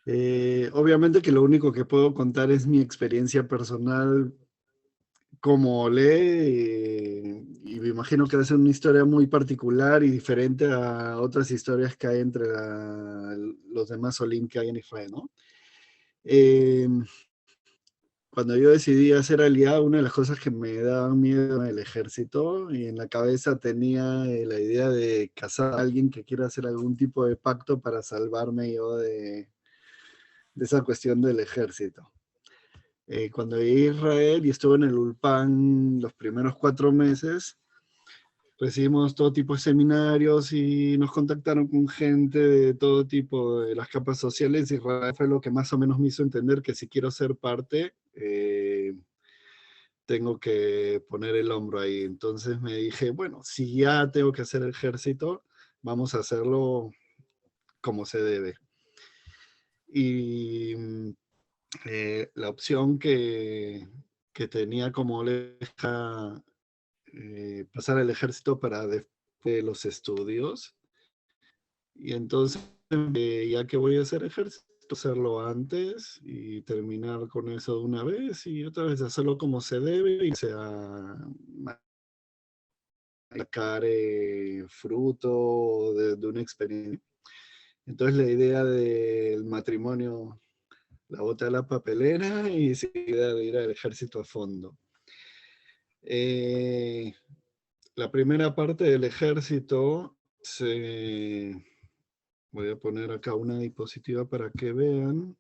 Obviamente que lo único que puedo contar es mi experiencia personal como lee, y me imagino que va a ser una historia muy particular y diferente a otras historias que hay entre los demás Olim que hay en Israel, ¿no? Eh, Cuando yo decidí hacer aliado, una de las cosas que me daba miedo era el ejército, y en la cabeza tenía la idea de casar a alguien que quiera hacer algún tipo de pacto para salvarme yo de esa cuestión del ejército. Cuando llegué a Israel y estuve en el Ulpan los primeros 4 meses, recibimos todo tipo de seminarios y nos contactaron con gente de todo tipo de las capas sociales. Israel fue lo que más o menos me hizo entender que si quiero ser parte, tengo que poner el hombro ahí. Entonces me dije, bueno, si ya tengo que hacer el ejército, vamos a hacerlo como se debe. Y la opción que tenía como leja, pasar el ejército para después de los estudios. Y entonces, ya que voy a hacer ejército, hacerlo antes y terminar con eso de una vez y otra vez hacerlo como se debe y sea sacar fruto de una experiencia. Entonces la idea del matrimonio la bota a la papelera y sí, idea de ir al ejército a fondo. Eh, la primera parte del ejército, voy a poner acá una diapositiva para que vean,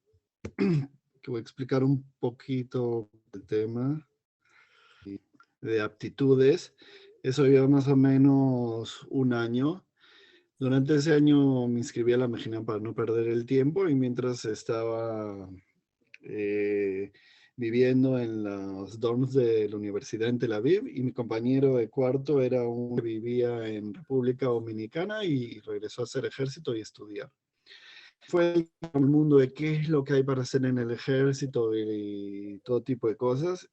que voy a explicar un poquito el tema de aptitudes. Eso lleva más o menos un año. Durante ese año me inscribí a la Mejina para no perder el tiempo, y mientras estaba eh, viviendo en los dorms de la universidad en Tel Aviv, y mi compañero de cuarto era un que vivía en República Dominicana y regresó a hacer ejército y estudiar. Fue el mundo de qué es lo que hay para hacer en el ejército y todo tipo de cosas.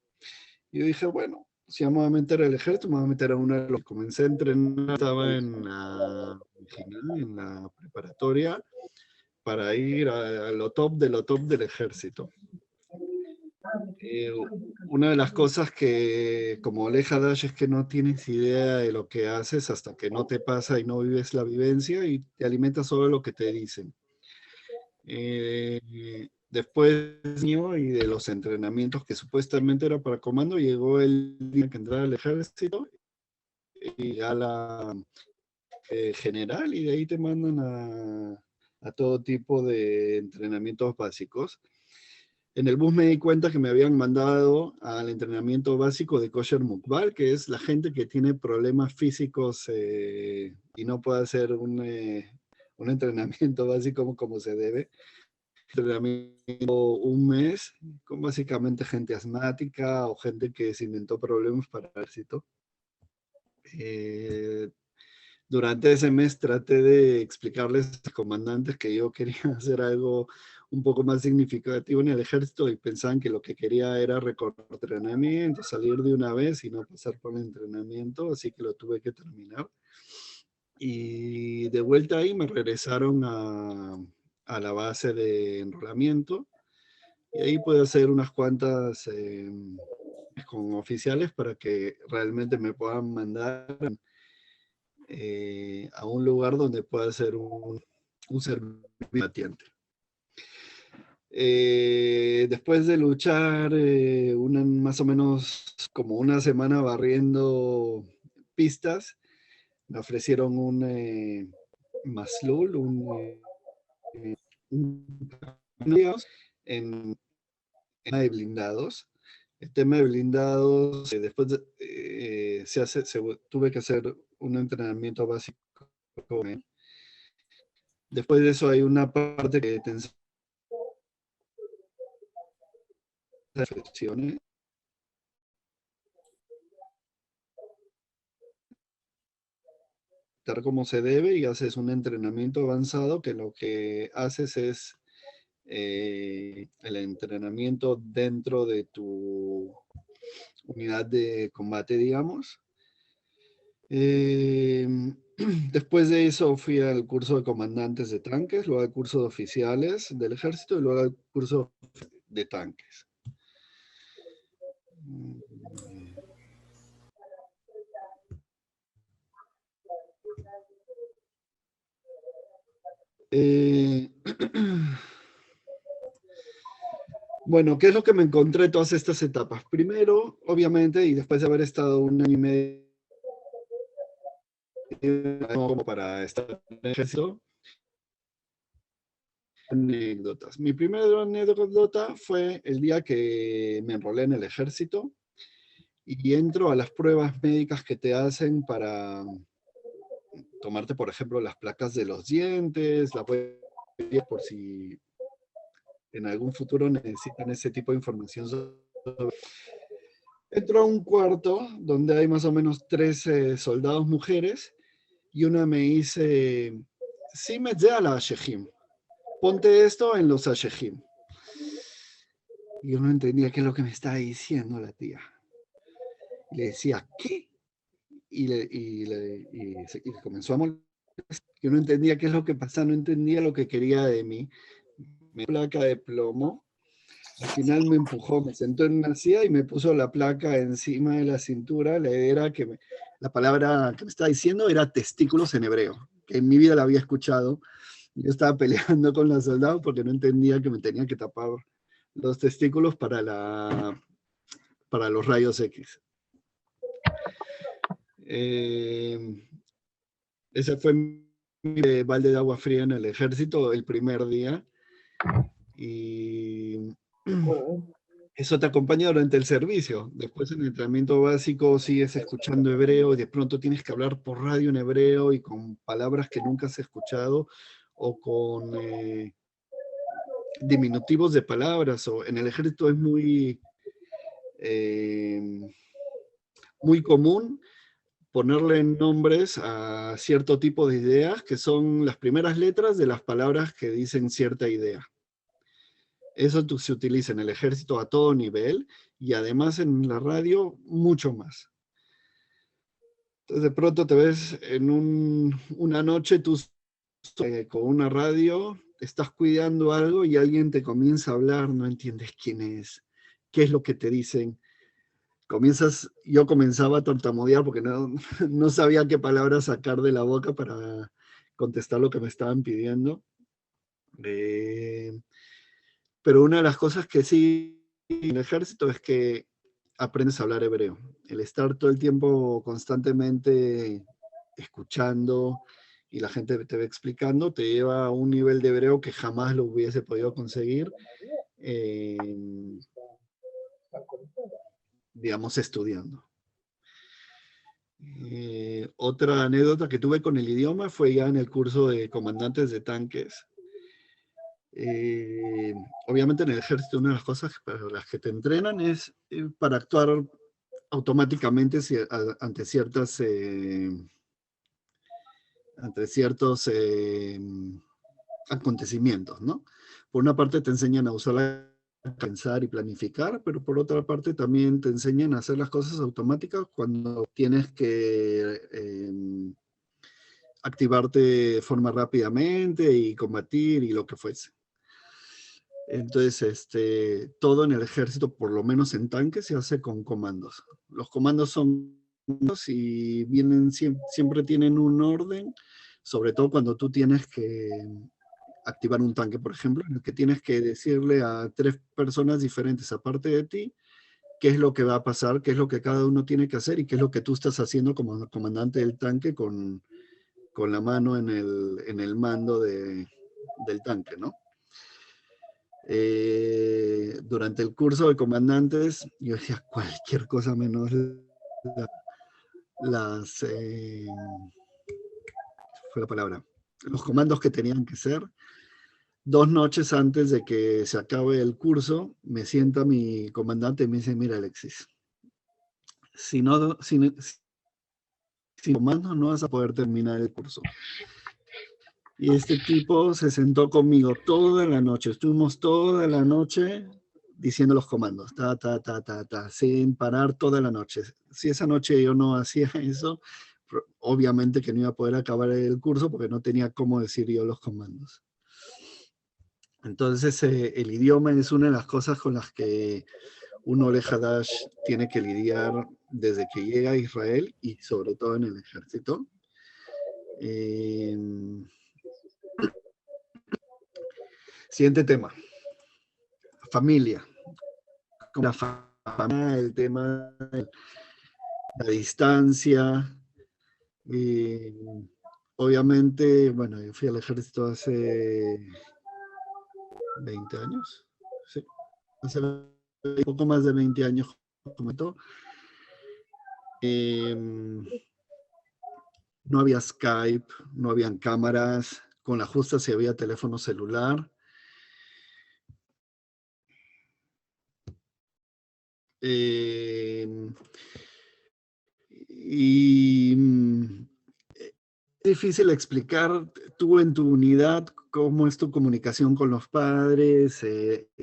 Y yo dije, bueno, si vamos a meter al ejército, me voy a meter a uno de los. Comencé a entrenar, estaba en la, en la preparatoria para ir a lo top de lo top del ejército. Eh, una de las cosas que como Aleja Dash es que no tienes idea de lo que haces hasta que no te pasa y no vives la vivencia, y te alimentas solo de lo que te dicen. Después y de los entrenamientos que supuestamente era para comando, llegó el día que entraba al ejército y a la general, y de ahí te mandan a todo tipo de entrenamientos básicos. En el bus me di cuenta que me habían mandado al entrenamiento básico de Kosher Mukbal, que es la gente que tiene problemas físicos y no puede hacer un entrenamiento básico como se debe. Entrenamiento un mes con básicamente gente asmática o gente que se inventó problemas para el ejército. Eh, Durante ese mes traté de explicarles a los comandantes que yo quería hacer algo un poco más significativo en el ejército, y pensaban que lo que quería era recorrer entrenamiento, salir de una vez y no pasar por el entrenamiento, así que lo tuve que terminar. Y de vuelta ahí me regresaron a la base de enrolamiento, y ahí pude hacer unas cuantas con oficiales para que realmente me puedan mandar a un lugar donde pueda ser un servicio batiente. Después de luchar más o menos como una semana barriendo pistas, me ofrecieron un maslul, un en, de blindados. El tema de blindados, después tuve que hacer un entrenamiento básico. Después de eso hay una parte que te enseña reflexiones, como se debe, y haces un entrenamiento avanzado que lo que haces es el entrenamiento dentro de tu unidad de combate, digamos. Después de eso fui al curso de comandantes de tanques, luego al curso de oficiales del ejército y luego al curso de tanques. Bueno, ¿qué es lo que me encontré en todas estas etapas? Primero, obviamente, y después de haber estado un año y medio como para estar en el ejército, anécdotas. Mi primera anécdota fue el día que me enrolé en el ejército y entro a las pruebas médicas que te hacen para tomarte, por ejemplo, las placas de los dientes, la huella, por si en algún futuro necesitan ese tipo de información. Entro a un cuarto donde hay más o menos 13 soldados mujeres y una me dice, sí me a la Shejim, ponte esto en los Ashejim. Y yo no entendía qué es lo que me estaba diciendo la tía. Y le decía, ¿qué? Y comenzó a molestar. Yo no entendía qué es lo que pasaba, no entendía lo que quería de mí. Me placa de plomo. Al final me empujó, me sentó en una silla y me puso la placa encima de la cintura. La idea era que la palabra que me estaba diciendo era testículos en hebreo, que en mi vida la había escuchado. Yo estaba peleando con los soldados porque no entendía que me tenía que tapar los testículos para los rayos X. Ese fue mi balde de agua fría en el ejército el primer día. Y eso te acompaña durante el servicio. Después en el entrenamiento básico sigues escuchando hebreo y de pronto tienes que hablar por radio en hebreo y con palabras que nunca has escuchado o con diminutivos de palabras. O en el ejército es muy común ponerle nombres a cierto tipo de ideas que son las primeras letras de las palabras que dicen cierta idea. Eso se utiliza en el ejército a todo nivel y además en la radio mucho más. Entonces de pronto te ves en una noche tú con una radio, estás cuidando algo y alguien te comienza a hablar, no entiendes quién es, qué es lo que te dicen. Yo comenzaba a tartamudear porque no sabía qué palabras sacar de la boca para contestar lo que me estaban pidiendo. Pero una de las cosas que sí en el ejército es que aprendes a hablar hebreo. El estar todo el tiempo constantemente escuchando y la gente te va explicando, te lleva a un nivel de hebreo que jamás lo hubiese podido conseguir, digamos, estudiando. Otra anécdota que tuve con el idioma fue ya en el curso de comandantes de tanques. Obviamente en el ejército una de las cosas para las que te entrenan es para actuar automáticamente ante ciertos acontecimientos, ¿no? Por una parte te enseñan a usar pensar y planificar, pero por otra parte también te enseñan a hacer las cosas automáticas cuando tienes que activarte de forma rápidamente y combatir y lo que fuese. Entonces, todo en el ejército, por lo menos en tanques, se hace con comandos. Los comandos son y siempre tienen un orden, sobre todo cuando tú tienes que activar un tanque, por ejemplo, en el que tienes que decirle a 3 personas diferentes aparte de ti qué es lo que va a pasar, qué es lo que cada uno tiene que hacer y qué es lo que tú estás haciendo como comandante del tanque con la mano en el mando del tanque, ¿no? Durante el curso de comandantes, yo decía cualquier cosa menos fue la palabra, los comandos que tenían que ser. 2 noches antes de que se acabe el curso, me sienta mi comandante y me dice, mira Alexis, sin comando no vas a poder terminar el curso. Y este tipo se sentó conmigo toda la noche, estuvimos toda la noche diciendo los comandos, sin parar toda la noche. Si esa noche yo no hacía eso, obviamente que no iba a poder acabar el curso porque no tenía cómo decir yo los comandos. Entonces, el idioma es una de las cosas con las que un Ole Hadash tiene que lidiar desde que llega a Israel y sobre todo en el ejército. Siguiente tema. Familia. Como la familia, el tema de la distancia. Obviamente, bueno, yo fui al ejército hace 20 años. Sí, hace un poco más de 20 años. No había Skype, no habían cámaras, con la justa si había teléfono celular. Y es difícil explicar tú en tu unidad cómo es tu comunicación con los padres,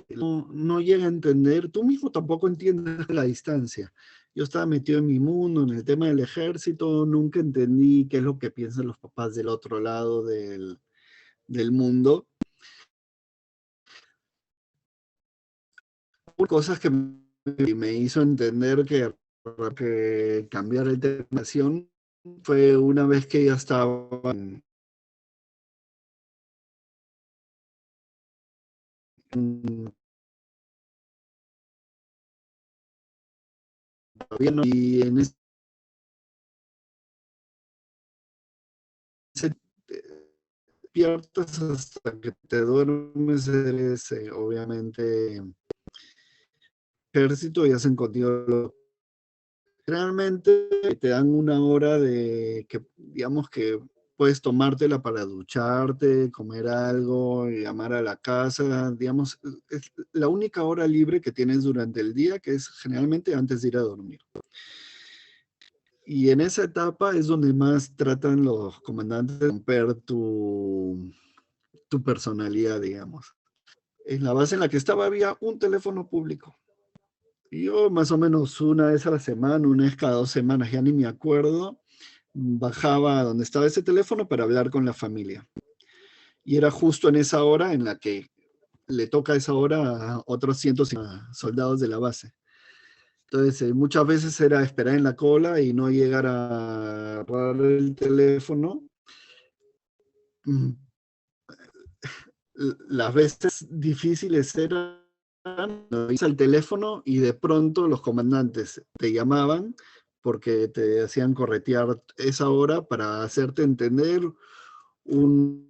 no llega a entender, tú mismo tampoco entiendes la distancia. Yo estaba metido en mi mundo, en el tema del ejército, nunca entendí qué es lo que piensan los papás del otro lado del mundo. Cosas que me hizo entender que cambiar el tema de nación fue una vez que ya estaba en gobierno y en ese despiertas hasta que te duermes, eres obviamente ejército y hacen contigo. Realmente te dan una hora de que, digamos que puedes tomártela para ducharte, comer algo, llamar a la casa, digamos, es la única hora libre que tienes durante el día, que es generalmente antes de ir a dormir. Y en esa etapa es donde más tratan los comandantes de romper tu personalidad, digamos. En la base en la que estaba había un teléfono público. Y yo más o menos una vez a la semana, una vez cada 2 semanas, ya ni me acuerdo, bajaba a donde estaba ese teléfono para hablar con la familia. Y era justo en esa hora en la que le toca esa hora a otros 150 soldados de la base. Entonces, muchas veces era esperar en la cola y no llegar a agarrar el teléfono. Mm, Las veces difíciles eran cuando ibas al teléfono y de pronto los comandantes te llamaban porque te hacían corretear esa hora para hacerte entender un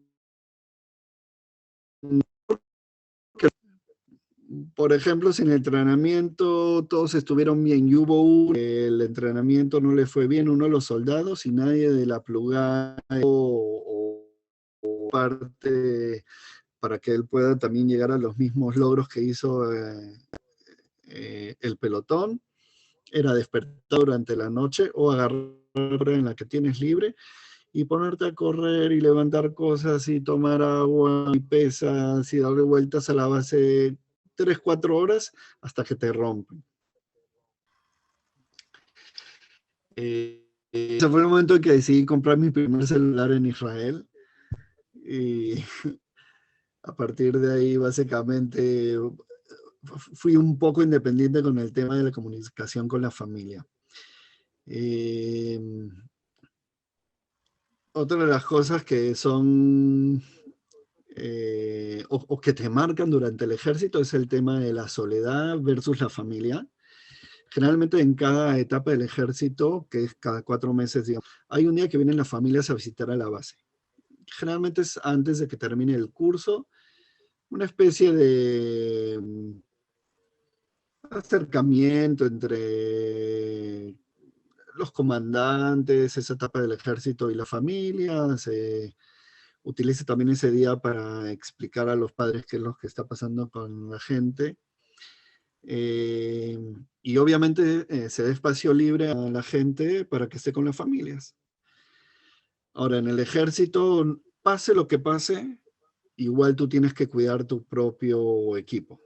por ejemplo, si en el entrenamiento todos estuvieron bien y hubo el entrenamiento no le fue bien uno de los soldados y nadie de la plugada o parte para que él pueda también llegar a los mismos logros que hizo el pelotón, era despertar durante la noche o agarrar en la que tienes libre y ponerte a correr y levantar cosas y tomar agua y pesas y darle vueltas a la base 3, 4 horas hasta que te rompen. Ese fue el momento en que decidí comprar mi primer celular en Israel y a partir de ahí básicamente fui un poco independiente con el tema de la comunicación con la familia. Otra de las cosas que son o que te marcan durante el ejército es el tema de la soledad versus la familia. Generalmente en cada etapa del ejército, que es cada 4 meses, digamos, hay un día que vienen las familias a visitar a la base. Generalmente es antes de que termine el curso, una especie de acercamiento entre los comandantes, esa etapa del ejército y la familia. Se utiliza también ese día para explicar a los padres qué es lo que está pasando con la gente. Y obviamente se da espacio libre a la gente para que esté con las familias. Ahora, en el ejército, pase lo que pase, igual tú tienes que cuidar tu propio equipo.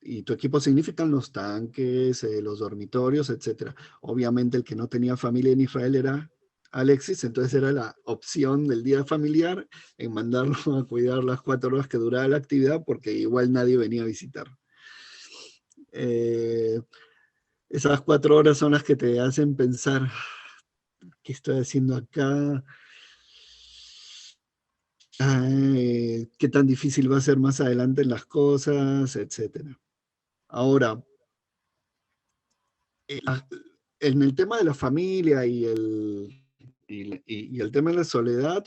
Y tu equipo significan los tanques, los dormitorios, etc. Obviamente el que no tenía familia en Israel era Alexis, entonces era la opción del día familiar en mandarlo a cuidar las 4 horas que duraba la actividad, porque igual nadie venía a visitar. Eh, Esas 4 horas son las que te hacen pensar, ¿qué estoy haciendo acá? ¿Qué tan difícil va a ser más adelante en las cosas? Etcétera. Ahora, eh, en el tema de la familia y el tema de la soledad,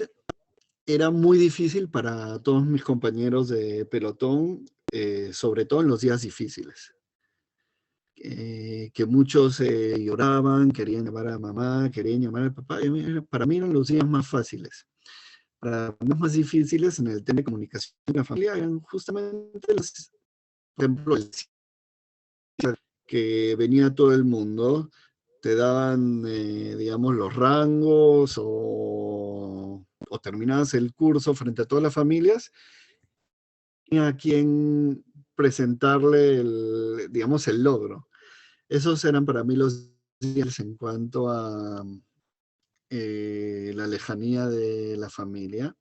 era muy difícil para todos mis compañeros de pelotón, sobre todo en los días difíciles. Que muchos lloraban, querían llamar a mamá, querían llamar al papá. Para mí eran los días más fáciles. Para los más difíciles en el tema de comunicación de la familia eran justamente los, por ejemplo, que venía todo el mundo, te daban, digamos, los rangos o terminabas el curso frente a todas las familias, y a quien presentarle, digamos, el logro. Esos eran para mí los días en cuanto a la lejanía de la familia.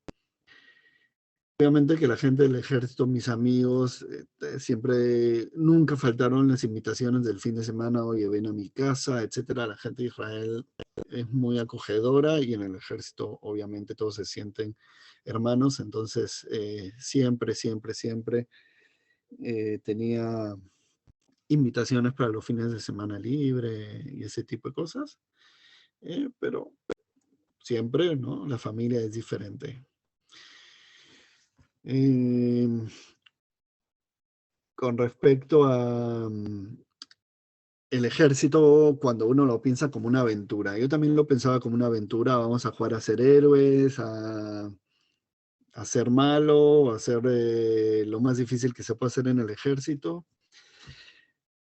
Obviamente que la gente del ejército, mis amigos, siempre, nunca faltaron las invitaciones del fin de semana, oye, ven a mi casa, etcétera. La gente de Israel es muy acogedora y en el ejército obviamente todos se sienten hermanos, entonces siempre, siempre, siempre tenía invitaciones para los fines de semana libre y ese tipo de cosas, pero siempre, ¿no? La familia es diferente. Eh, con respecto a el ejército, cuando uno lo piensa como una aventura, yo también lo pensaba como una aventura, vamos a jugar a ser héroes, a ser malo, a ser lo más difícil que se puede hacer en el ejército.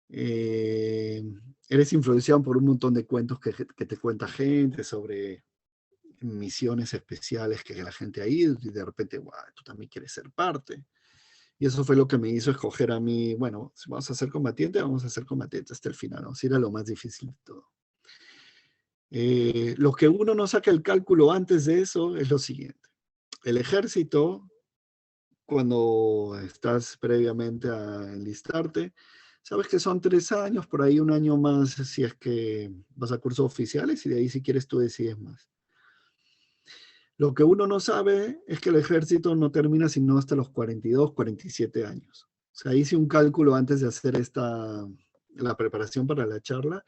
Eh, Eres influenciado por un montón de cuentos que te cuenta gente sobre misiones especiales que la gente ha ido y de repente, wow, tú también quieres ser parte. Y eso fue lo que me hizo escoger a mí, bueno, si vamos a ser combatiente, vamos a ser combatiente hasta el final, ¿no? Si era lo más difícil de todo. Lo que uno no saca el cálculo antes de eso es lo siguiente. El ejército, cuando estás previamente a enlistarte, sabes que son 3 años, por ahí un año más si es que vas a cursos oficiales y de ahí si quieres tú decides más. Lo que uno no sabe es que el ejército no termina sino hasta los 42, 47 años. O sea, hice un cálculo antes de hacer la preparación para la charla.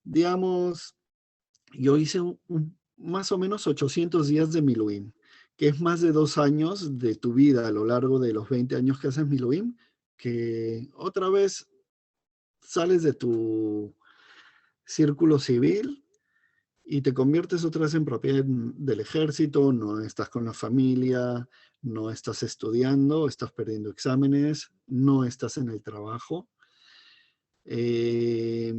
Digamos, yo hice más o menos 800 días de Miluim, que es más de 2 años de tu vida a lo largo de los 20 años que haces Miluim, que otra vez sales de tu círculo civil y te conviertes otra vez en propiedad del ejército, no estás con la familia, no estás estudiando, estás perdiendo exámenes, no estás en el trabajo. Eh,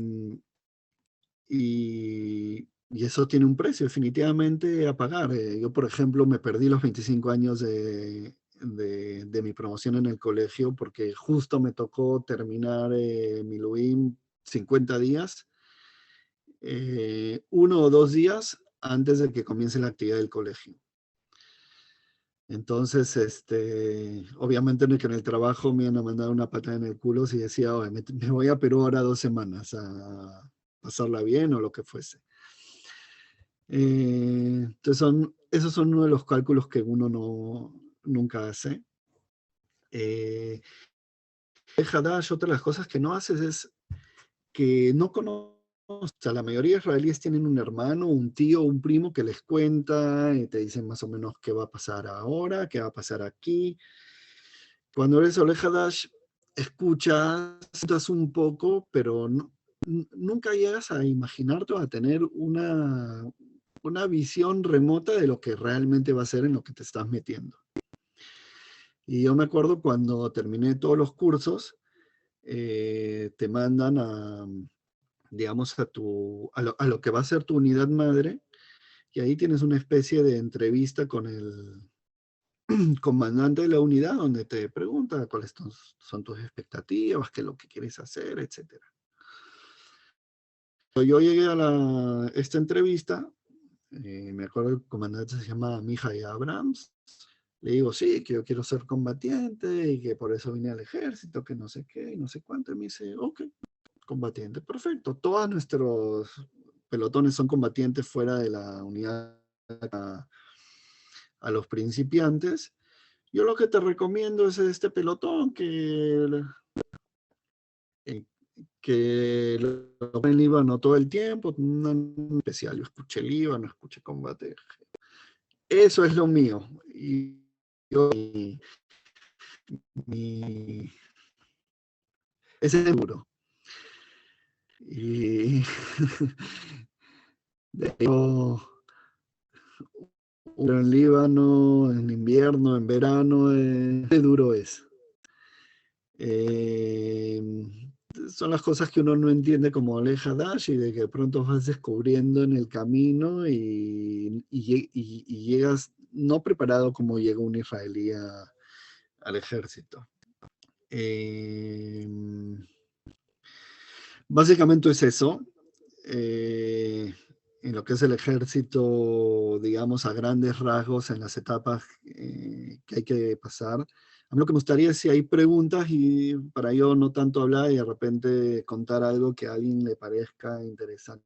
y eso tiene un precio definitivamente a pagar. Yo, por ejemplo, me perdí los 25 años de mi promoción en el colegio porque justo me tocó terminar mi LUIM 50 días, 1 o 2 días antes de que comience la actividad del colegio. Entonces, obviamente que en el trabajo me iban a mandar una patada en el culo si decía, oye, me voy a Perú ahora 2 semanas a pasarla bien o lo que fuese. Entonces, esos son uno de los cálculos que uno nunca hace. Hadash, otra de las cosas que no haces es que no conoce, o sea, la mayoría de israelíes tienen un hermano, un tío, un primo que les cuenta y te dicen más o menos qué va a pasar ahora, qué va a pasar aquí. Cuando eres Ole Hadash, escuchas un poco, pero nunca llegas a imaginarte o a tener una visión remota de lo que realmente va a ser en lo que te estás metiendo. Y yo me acuerdo cuando terminé todos los cursos, te mandan digamos, a lo que va a ser tu unidad madre, y ahí tienes una especie de entrevista comandante de la unidad, donde te pregunta cuáles son tus expectativas, qué es lo que quieres hacer, etc. Cuando yo llegué a esta entrevista, me acuerdo que el comandante se llama Mihai Abrams. Le digo, sí, que yo quiero ser combatiente y que por eso vine al ejército, que no sé qué, y no sé cuánto. Y me dice, ok, combatiente, perfecto. Todos nuestros pelotones son combatientes fuera de la unidad a los principiantes. Yo lo que te recomiendo es este pelotón que lo pone en Líbano todo el tiempo, no especial, yo escuché Líbano, escuché combate. Eso es lo mío. Y yo, ese es seguro. Y yo, en Líbano, en invierno, en verano, qué duro es. Son las cosas que uno no entiende como Alej Hadash y de que de pronto vas descubriendo en el camino y llegas no preparado como llega un israelí al ejército. Básicamente es eso. En lo que es el ejército, digamos, a grandes rasgos, en las etapas que hay que pasar. A mí lo que me gustaría es si hay preguntas y para yo no tanto hablar y de repente contar algo que a alguien le parezca interesante.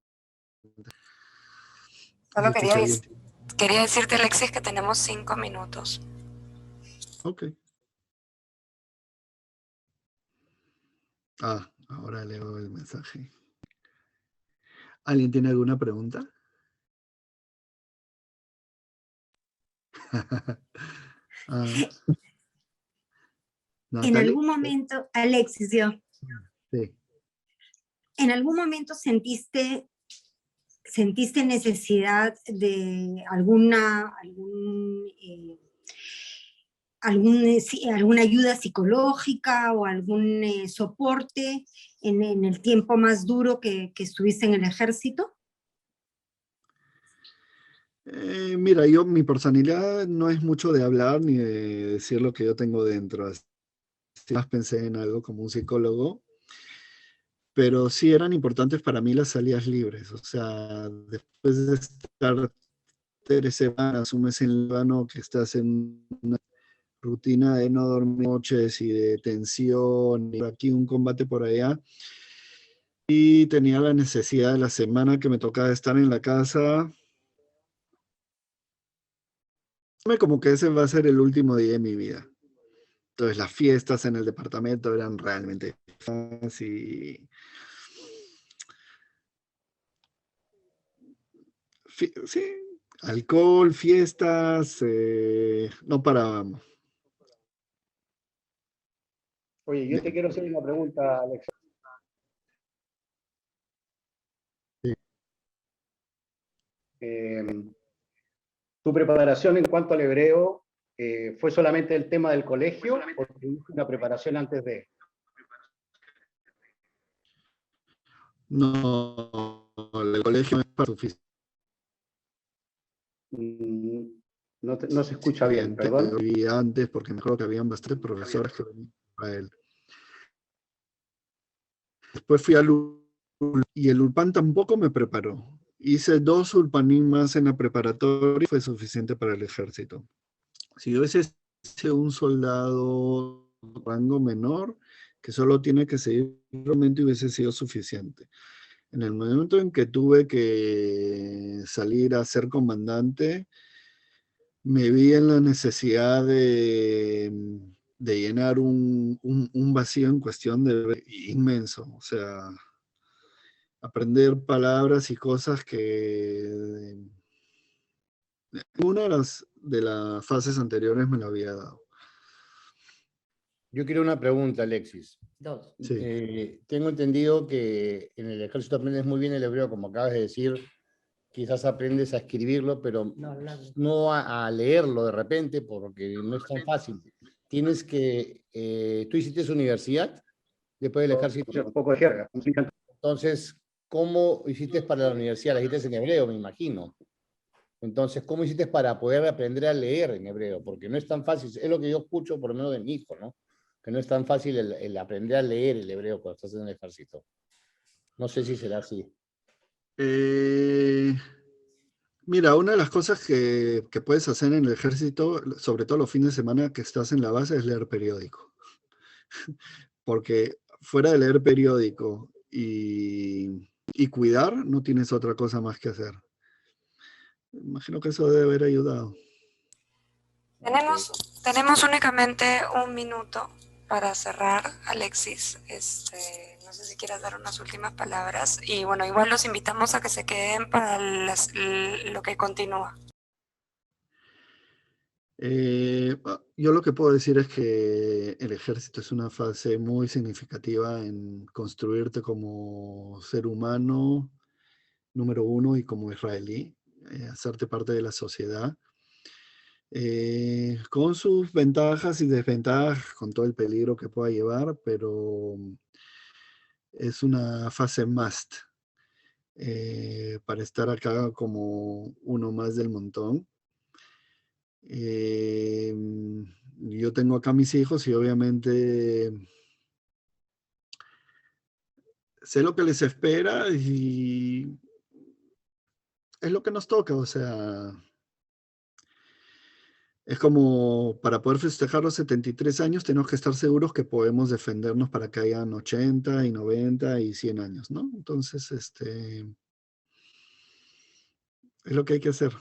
Solo quería decirte, Alexis, que tenemos 5 minutos. Ok. Ahora leo el mensaje. ¿Alguien tiene alguna pregunta? En algún momento, Alexis, sí. ¿En algún momento sentiste necesidad de alguna ayuda psicológica o algún soporte en el tiempo más duro que estuviste en el ejército? Mira, mi personalidad no es mucho de hablar ni de decir lo que yo tengo dentro. Así más pensé en algo como un psicólogo, pero sí eran importantes para mí las salidas libres. O sea, después de estar 3 semanas, un mes en Líbano, que estás en una rutina de no dormir noches y de tensión, y aquí un combate por allá, y tenía la necesidad de la semana que me tocaba estar en la casa, como que ese va a ser el último día de mi vida. Entonces las fiestas en el departamento eran realmente fáciles. Sí, alcohol, fiestas, no parábamos. Oye, yo te quiero hacer una pregunta, Alex. Sí. ¿Tu preparación en cuanto al hebreo fue solamente el tema del colegio o tuviste una preparación antes de? No, el colegio no es suficiente. No se escucha bien, perdón. Antes, porque me acuerdo que habían bastantes profesores que venían a él. Después fui al y el Ulpan tampoco me preparó. Hice 2 Ulpanim más en la preparatoria y fue suficiente para el ejército. Si yo hubiese sido un soldado de rango menor, que solo tiene que seguir, realmente hubiese sido suficiente. En el momento en que tuve que salir a ser comandante, me vi en la necesidad de llenar un vacío en cuestión de inmenso. O sea, aprender palabras y cosas que ninguna de las fases anteriores me lo había dado. Yo quiero una pregunta, Alexis. Sí. Tengo entendido que en el ejército aprendes muy bien el hebreo, como acabas de decir. Quizás aprendes a escribirlo, pero no a leerlo de repente, porque no es tan fácil. Tienes que... ¿Tú hiciste su universidad después del ejército? Un poco de jerga. Entonces, ¿cómo hiciste para la universidad? La hiciste en hebreo, me imagino. Entonces, ¿cómo hiciste para poder aprender a leer en hebreo? Porque no es tan fácil, es lo que yo escucho por lo menos de mi hijo, ¿no? Que no es tan fácil el aprender a leer el hebreo cuando estás en el ejército. No sé si será así. Mira, una de las cosas que puedes hacer en el ejército, sobre todo los fines de semana que estás en la base, es leer periódico. Porque fuera de leer periódico y cuidar, no tienes otra cosa más que hacer. Imagino que eso debe haber ayudado. Tenemos únicamente un minuto para cerrar, Alexis. No sé si quieras dar unas últimas palabras. Y bueno, igual los invitamos a que se queden para lo que continúa. Yo lo que puedo decir es que el ejército es una fase muy significativa en construirte como ser humano, número uno, y como israelí, hacerte parte de la sociedad. Con sus ventajas y desventajas, con todo el peligro que pueda llevar, pero es una fase must para estar acá como uno más del montón. Yo tengo acá mis hijos y obviamente sé lo que les espera y es lo que nos toca, o sea, es como para poder festejar los 73 años tenemos que estar seguros que podemos defendernos para que hayan 80 y 90 y 100 años, ¿no? Entonces, es lo que hay que hacer.